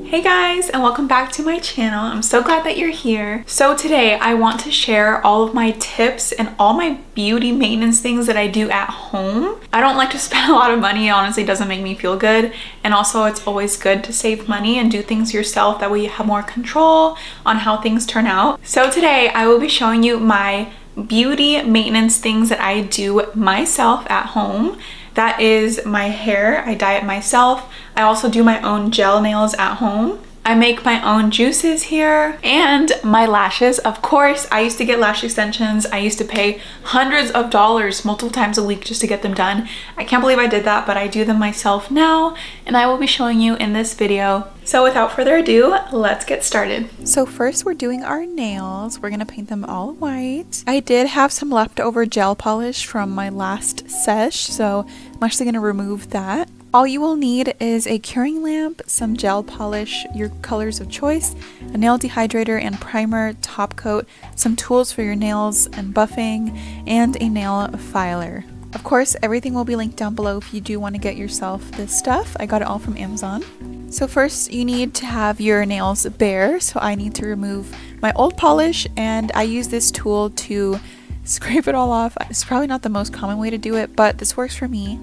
Hey guys, and welcome back to my channel. I'm so glad that you're here. So today I want to share all of my tips and all my beauty maintenance things that I do at home. I don't like to spend a lot of money. It honestly doesn't make me feel good. And also it's always good to save money and do things yourself. That way you have more control on how things turn out. So today I will be showing you my beauty maintenance things that I do myself at home. That is my hair. I dye it myself. I also do my own gel nails at home. I make my own juices here, and my lashes. Of course, I used to get lash extensions. I used to pay hundreds of dollars multiple times a week just to get them done. I can't believe I did that, but I do them myself now, and I will be showing you in this video. So without further ado, let's get started. So first we're doing our nails. We're gonna paint them all white. I did have some leftover gel polish from my last sesh, so I'm actually gonna remove that. All you will need is a curing lamp, some gel polish, your colors of choice, a nail dehydrator and primer, top coat, some tools for your nails and buffing, and a nail filer. Of course, everything will be linked down below if you do want to get yourself this stuff. I got it all from Amazon. So first you need to have your nails bare, so I need to remove my old polish, and I use this tool to scrape it all off. It's probably not the most common way to do it, but this works for me.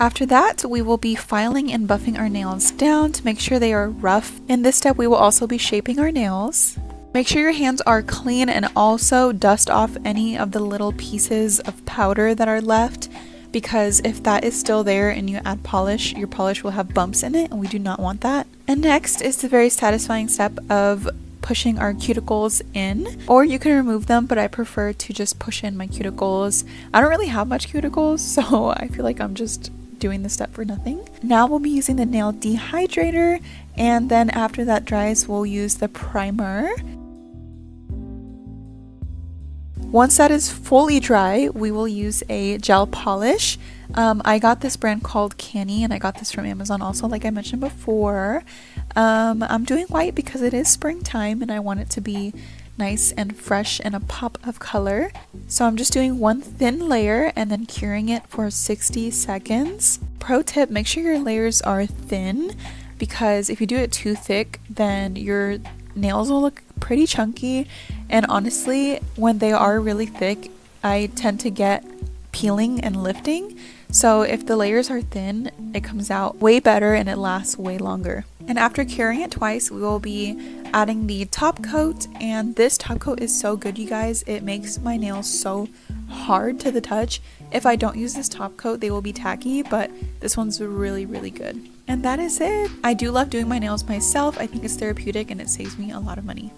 After that, we will be filing and buffing our nails down to make sure they are rough. In this step, we will also be shaping our nails. Make sure your hands are clean and also dust off any of the little pieces of powder that are left, because if that is still there and you add polish, your polish will have bumps in it, and we do not want that. And next is the very satisfying step of pushing our cuticles in, or you can remove them, but I prefer to just push in my cuticles. I don't really have much cuticles, so I feel like I'm just doing this step for nothing. Now we'll be using the nail dehydrator, and then after that dries, we'll use the primer. Once that is fully dry, we will use a gel polish. I got this brand called Canny, and I got this from Amazon also, like I mentioned before. I'm doing white because it is springtime and I want it to be nice and fresh and a pop of color. So I'm just doing one thin layer and then curing it for 60 seconds. Pro tip, make sure your layers are thin, because if you do it too thick, then your nails will look pretty chunky, and honestly, when they are really thick, I tend to get peeling and lifting. So if the layers are thin, it comes out way better and it lasts way longer. And after curing it twice, we will be adding the top coat, and this top coat is so good, you guys. It makes my nails so hard to the touch. If I don't use this top coat, they will be tacky, but this one's really, really good. And that is it. I do love doing my nails myself. I think it's therapeutic and it saves me a lot of money.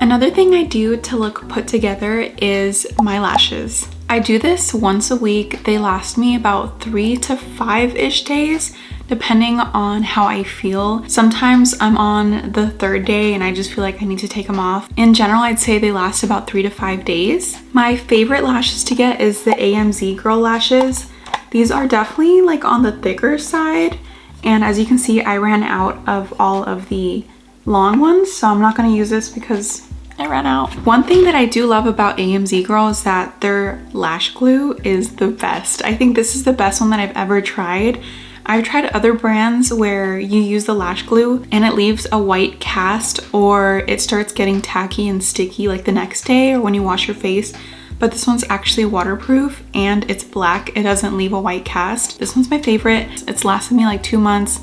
Another thing I do to look put together is my lashes. I do this once a week. They last me about 3 to 5-ish days, depending on how I feel. Sometimes I'm on the 3rd day and I just feel like I need to take them off. In general, I'd say they last about 3 to 5 days. My favorite lashes to get is the AMZ Girl lashes. These are definitely like on the thicker side, and as you can see, I ran out of all of the long ones, so I'm not going to use this because I ran out. One thing that I do love about AMZ Girl is that their lash glue is the best. I think this is the best one that I've ever tried. I've tried other brands where you use the lash glue and it leaves a white cast, or it starts getting tacky and sticky like the next day or when you wash your face. But this one's actually waterproof and it's black. It doesn't leave a white cast. This one's my favorite. It's lasted me like 2 months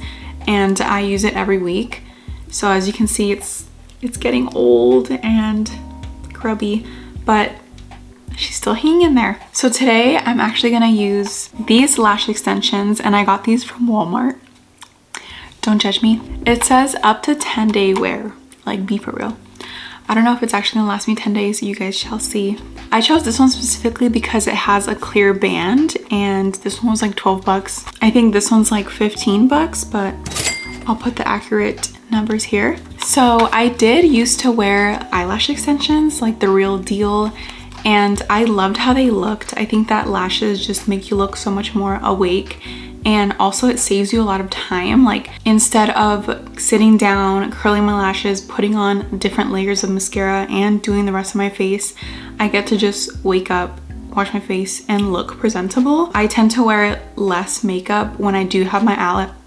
and I use it every week. So as you can see, it's getting old and grubby, but she's still hanging in there. So today I'm actually gonna use these lash extensions, and I got these from Walmart. Don't judge me. It says up to 10-day wear, like be for real. I don't know if it's actually gonna last me 10 days, you guys shall see. I chose this one specifically because it has a clear band, and this one was like 12 bucks. I think this one's like 15 bucks, but I'll put the accurate numbers here. So I did used to wear eyelash extensions, like the real deal, and I loved how they looked. I think that lashes just make you look so much more awake, and also it saves you a lot of time. Like instead of sitting down, curling my lashes, putting on different layers of mascara and doing the rest of my face, I get to just wake up, wash my face and look presentable. I tend to wear less makeup when I do have my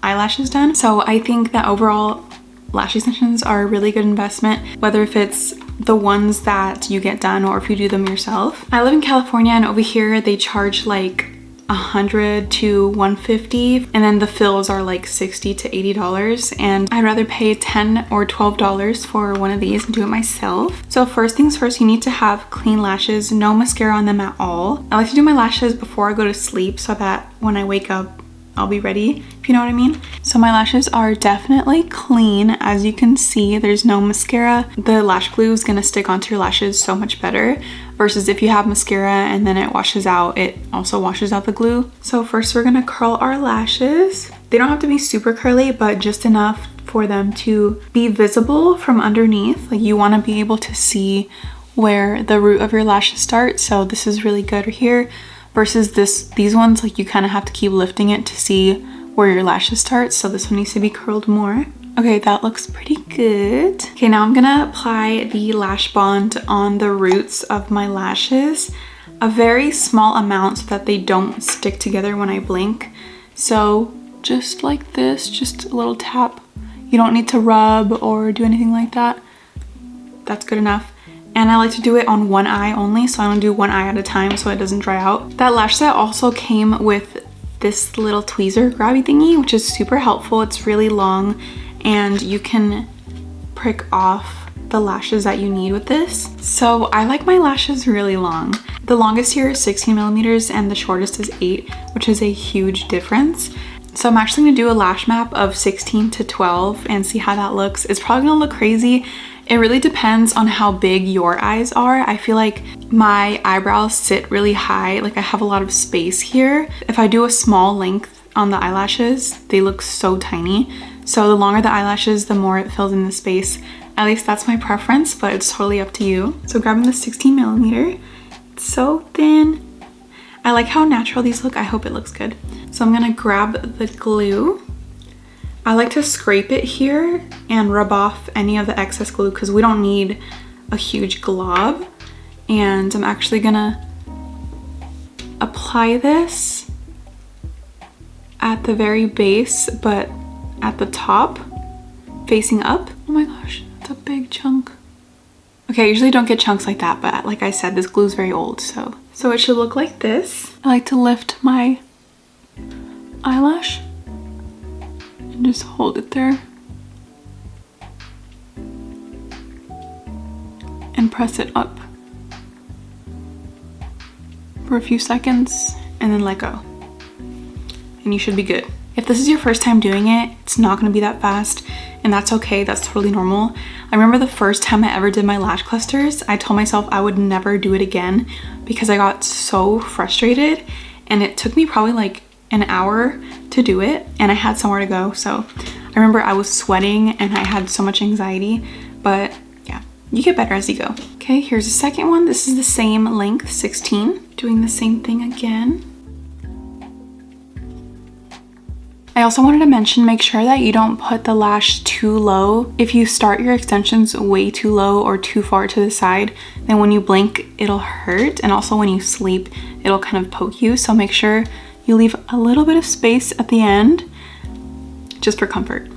eyelashes done. So I think that overall lash extensions are a really good investment, whether if it's the ones that you get done or if you do them yourself. I live in California and over here they charge like $100 to $150, and then the fills are like $60 to $80, and I'd rather pay $10 or $12 for one of these and do it myself. So first things first, you need to have clean lashes, no mascara on them at all. I like to do my lashes before I go to sleep so that when I wake up I'll be ready, if you know what I mean. So my lashes are definitely clean. As you can see, there's no mascara. The lash glue is gonna stick onto your lashes so much better versus if you have mascara and then it washes out, it also washes out the glue. So first we're gonna curl our lashes. They don't have to be super curly, but just enough for them to be visible from underneath. Like you wanna be able to see where the root of your lashes start. So this is really good here. Versus these ones, like you kind of have to keep lifting it to see where your lashes start. So this one needs to be curled more. Okay, that looks pretty good. Okay, now I'm gonna apply the lash bond on the roots of my lashes. A very small amount so that they don't stick together when I blink. So just like this, just a little tap. You don't need to rub or do anything like that. That's good enough. And I like to do it on one eye only, so I don't do one eye at a time so it doesn't dry out. That lash set also came with this little tweezer grabby thingy, which is super helpful. It's really long and you can prick off the lashes that you need with this. So I like my lashes really long. The longest here is 16 millimeters and the shortest is 8, which is a huge difference. So I'm actually gonna do a lash map of 16 to 12 and see how that looks. It's probably gonna look crazy. It really depends on how big your eyes are. I feel like my eyebrows sit really high, like I have a lot of space here. If I do a small length on the eyelashes, they look so tiny. So the longer the eyelashes, the more it fills in the space. At least that's my preference, but it's totally up to you. So grabbing the 16 millimeter, it's so thin. I like how natural these look. I hope it looks good. So I'm gonna grab the glue. I like to scrape it here and rub off any of the excess glue because we don't need a huge glob. And I'm actually gonna apply this at the very base, but at the top, facing up. Oh my gosh, that's a big chunk. Okay, I usually don't get chunks like that, but like I said, this glue is very old, so it should look like this. I like to lift my eyelash and just hold it there and press it up for a few seconds and then let go, and you should be good. If this is your first time doing it, it's not gonna be that fast, and that's okay. That's totally normal. I remember the first time I ever did my lash clusters, I told myself I would never do it again because I got so frustrated, and it took me probably like an hour to do it, and I had somewhere to go. So I remember I was sweating and I had so much anxiety, but yeah, you get better as you go. Okay, here's the second one. This is the same length, 16. Doing the same thing again. I also wanted to mention, make sure that you don't put the lash too low. If you start your extensions way too low or too far to the side, then when you blink, it'll hurt. And also when you sleep, it'll kind of poke you. So make sure you leave a little bit of space at the end, just for comfort.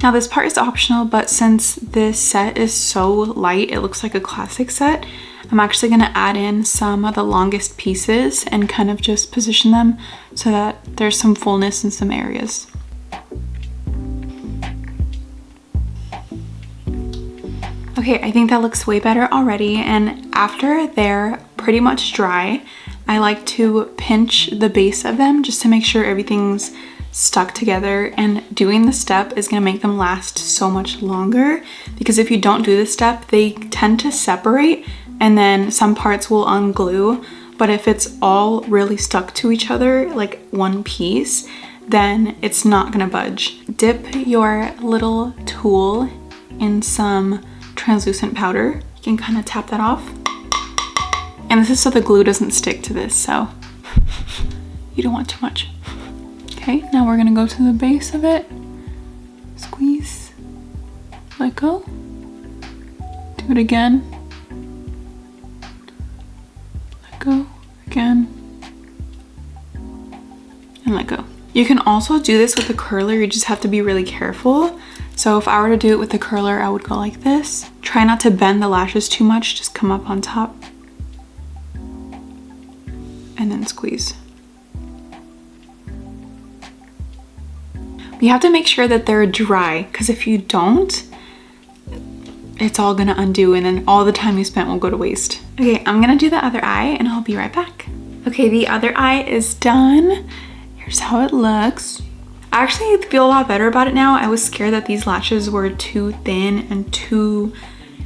Now this part is optional, but since this set is so light, it looks like a classic set, I'm actually gonna add in some of the longest pieces and kind of just position them so that there's some fullness in some areas. Okay, I think that looks way better already, and after they're pretty much dry, I like to pinch the base of them just to make sure everything's stuck together, and doing the step is going to make them last so much longer, because if you don't do this step, they tend to separate and then some parts will unglue. But if it's all really stuck to each other like one piece, then it's not going to budge. Dip your little tool in some translucent powder. You can kind of tap that off, and this is so the glue doesn't stick to this, so you don't want too much. Okay, now we're gonna go to the base of it, squeeze, Let go. Do it again. Let go again. And let go. You can also do this with a curler, you just have to be really careful. So if I were to do it with the curler, I would go like this. Try not to bend the lashes too much, just come up on top. And then squeeze. You have to make sure that they're dry, because if you don't, it's all gonna undo and then all the time you spent will go to waste. Okay, I'm gonna do the other eye and I'll be right back. Okay, the other eye is done. Here's how it looks. I actually feel a lot better about it now. I was scared that these lashes were too thin and too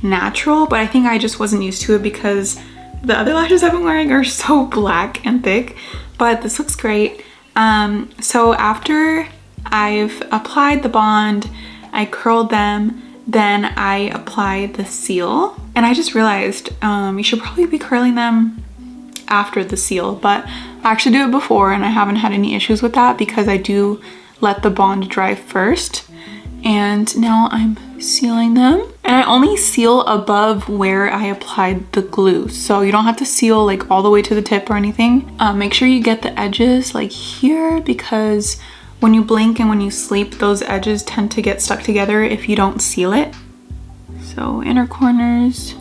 natural, but I think I just wasn't used to it because the other lashes I've been wearing are so black and thick, but this looks great. So after I've applied the bond, I curled them, then I applied the seal, and I just realized you should probably be curling them after the seal, but I actually do it before and I haven't had any issues with that because I do let the bond dry first. And now I'm sealing them, and I only seal above where I applied the glue, so you don't have to seal like all the way to the tip or anything. Make sure you get the edges like here, because when you blink and when you sleep, those edges tend to get stuck together if you don't seal it. So inner corners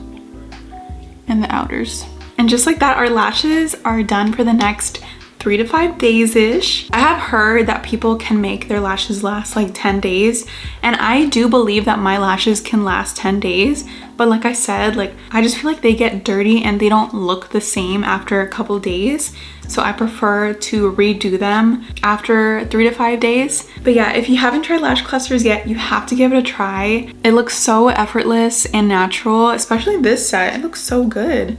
and the outers. And just like that, our lashes are done for the next 3 to 5 days-ish. I have heard that people can make their lashes last like 10 days, and I do believe that my lashes can last 10 days, but like I said, like I just feel like they get dirty and they don't look the same after a couple days, so I prefer to redo them after 3 to 5 days. But yeah, if you haven't tried lash clusters yet, you have to give it a try. It looks so effortless and natural, especially this set. It looks so good.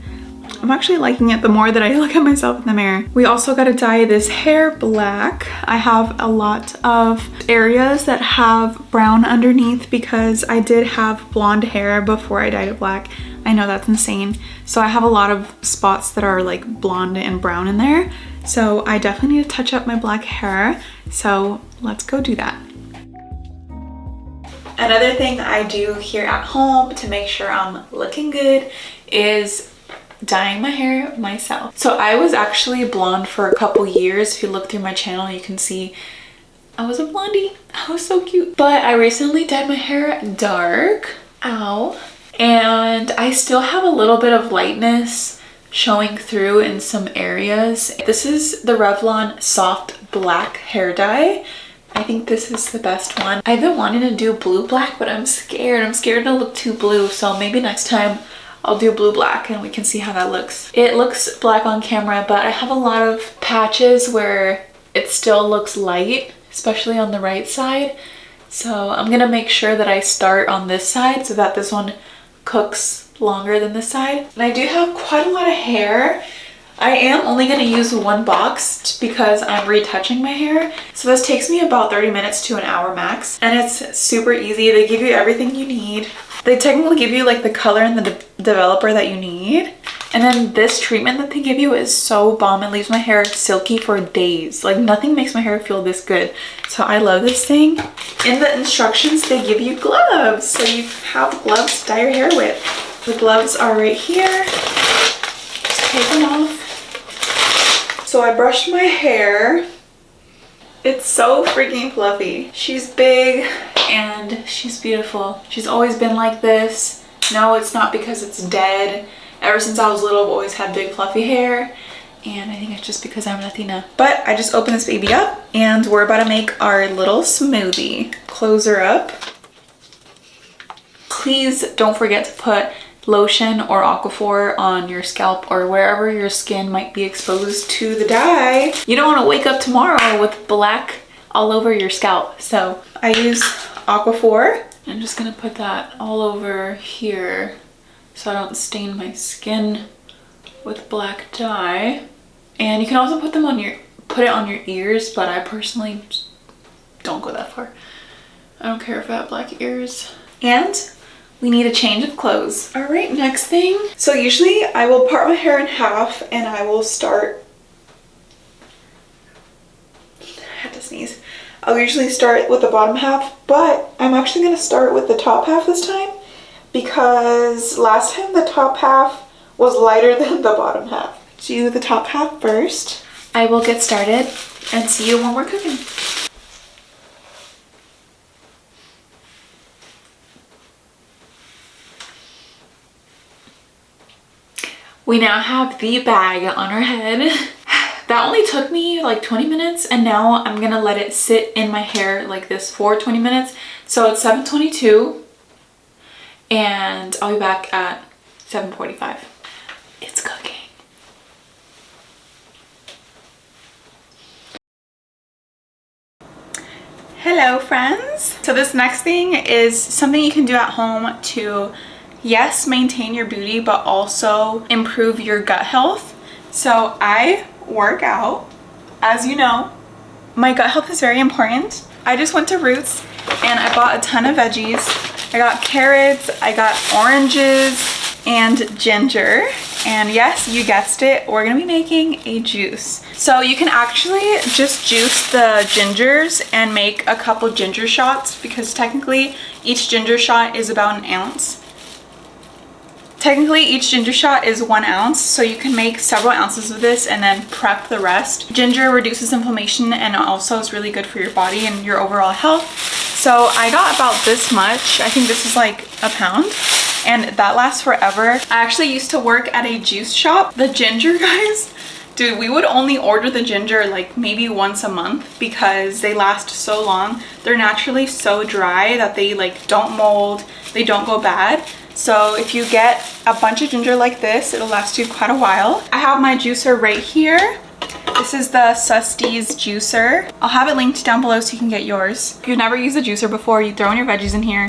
I'm actually liking it the more that I look at myself in the mirror. We also got to dye this hair black. I have a lot of areas that have brown underneath because I did have blonde hair before I dyed it black. I know that's insane. So I have a lot of spots that are like blonde and brown in there. So I definitely need to touch up my black hair. So let's go do that. Another thing I do here at home to make sure I'm looking good is dyeing my hair myself. So I was actually blonde for a couple years. If you look through my channel, you can see I was a blondie. I was so cute. But I recently dyed my hair dark. Ow. And I still have a little bit of lightness showing through in some areas. This is the Revlon Soft Black Hair Dye. I think this is the best one. I've been wanting to do blue black, but I'm scared. I'm scared to look too blue. So maybe next time I'll do blue black and we can see how that looks. It looks black on camera, but I have a lot of patches where it still looks light, especially on the right side. So I'm gonna make sure that I start on this side so that this one cooks longer than this side. And I do have quite a lot of hair. I am only gonna use one box because I'm retouching my hair. So this takes me about 30 minutes to an hour max. And it's super easy. They give you everything you need. They technically give you like the color and the developer that you need. And then this treatment that they give you is so bomb. It leaves my hair silky for days. Like nothing makes my hair feel this good. So I love this thing. In the instructions, they give you gloves. So you have gloves to dye your hair with. The gloves are right here. Just take them off. So I brushed my hair. It's so freaking fluffy. She's big and she's beautiful. She's always been like this. No, it's not because it's dead. Ever since I was little, I've always had big fluffy hair. And I think it's just because I'm Latina. But I just opened this baby up and we're about to make our little smoothie. Close her up. Please don't forget to put lotion or Aquaphor on your scalp or wherever your skin might be exposed to the dye. You don't want to wake up tomorrow with black all over your scalp. So I use Aquaphor. I'm just gonna put that all over here so I don't stain my skin with black dye. And you can also put them on it on your ears, but I personally don't go that far. I don't care if I have black ears. And we need a change of clothes. All right, next thing. So usually I will part my hair in half and I will start, I had to sneeze. I'll usually start with the bottom half, but I'm actually going to start with the top half this time because last time the top half was lighter than the bottom half. Do the top half first. I will get started and see you when we're cooking. We now have the bag on our head. That only took me like 20 minutes and now I'm gonna let it sit in my hair like this for 20 minutes. So it's 7:22 and I'll be back at 7:45. It's cooking. Hello friends. So this next thing is something you can do at home to, yes, maintain your beauty, but also improve your gut health. So I work out. As you know, my gut health is very important. I just went to Roots and I bought a ton of veggies. I got carrots, I got oranges and ginger. And yes, you guessed it, we're gonna be making a juice. So you can actually just juice the gingers and make a couple ginger shots because technically each ginger shot is about an ounce. Technically, each ginger shot is 1 ounce, so you can make several ounces of this and then prep the rest. Ginger reduces inflammation and also is really good for your body and your overall health. So I got about this much. I think this is like a pound, and that lasts forever. I actually used to work at a juice shop. The ginger guys, dude, we would only order the ginger like maybe once a month because they last so long. They're naturally so dry that they like don't mold, they don't go bad. So if you get a bunch of ginger like this, it'll last you quite a while. I have my juicer right here. This is the Sustees juicer. I'll have it linked down below so you can get yours. If you've never used a juicer before, you throw in your veggies in here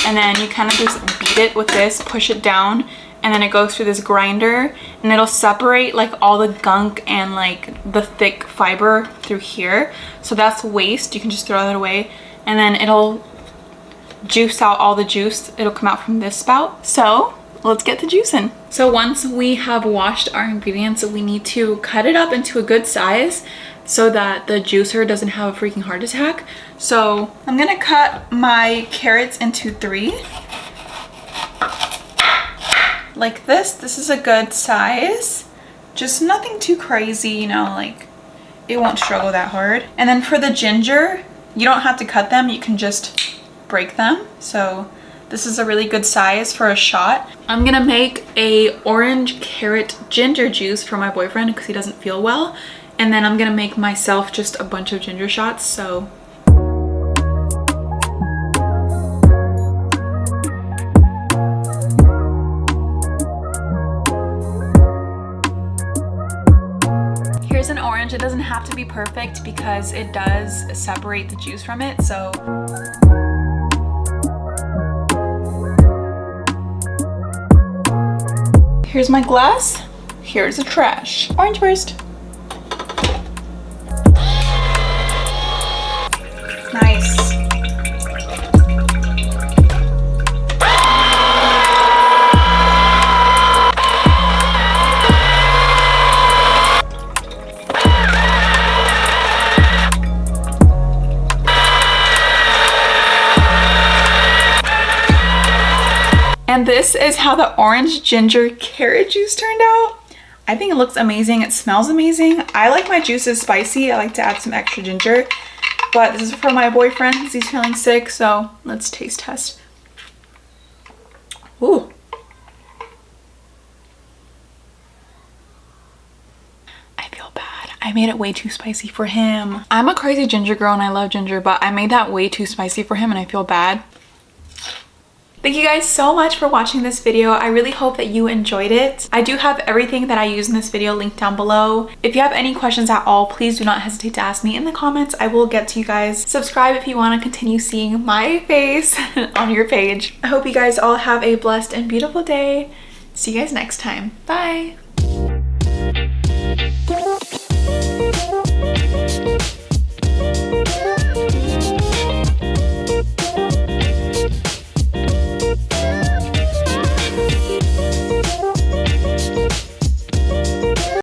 and then you kind of just beat it with this, push it down, and then it goes through this grinder and it'll separate like all the gunk and like the thick fiber through here. So that's waste, you can just throw that away, and then it'll juice out all the juice. It'll come out from this spout. So let's get the juicing. So once we have washed our ingredients, we need to cut it up into a good size so that the juicer doesn't have a freaking heart attack. So I'm gonna cut my carrots into 3. Like this. This is a good size. Just nothing too crazy, you know, like it won't struggle that hard. And then for the ginger, you don't have to cut them, you can just break them. So this is a really good size for a shot. I'm gonna make a orange carrot ginger juice for my boyfriend because he doesn't feel well, and then I'm gonna make myself just a bunch of ginger shots. So here's an orange. It doesn't have to be perfect because it does separate the juice from it. So here's my glass, here's the trash. Orange first. Nice. And this is how the orange ginger carrot juice turned out. I think it looks amazing. It smells amazing. I like my juices spicy. I like to add some extra ginger. But this is for my boyfriend because he's feeling sick. So let's taste test. Ooh. I feel bad. I made it way too spicy for him. I'm a crazy ginger girl and I love ginger, but I made that way too spicy for him and I feel bad. Thank you guys so much for watching this video. I really hope that you enjoyed it. I do have everything that I use in this video linked down below. If you have any questions at all, please do not hesitate to ask me in the comments. I will get to you guys. Subscribe if you want to continue seeing my face on your page. I hope you guys all have a blessed and beautiful day. See you guys next time. Bye.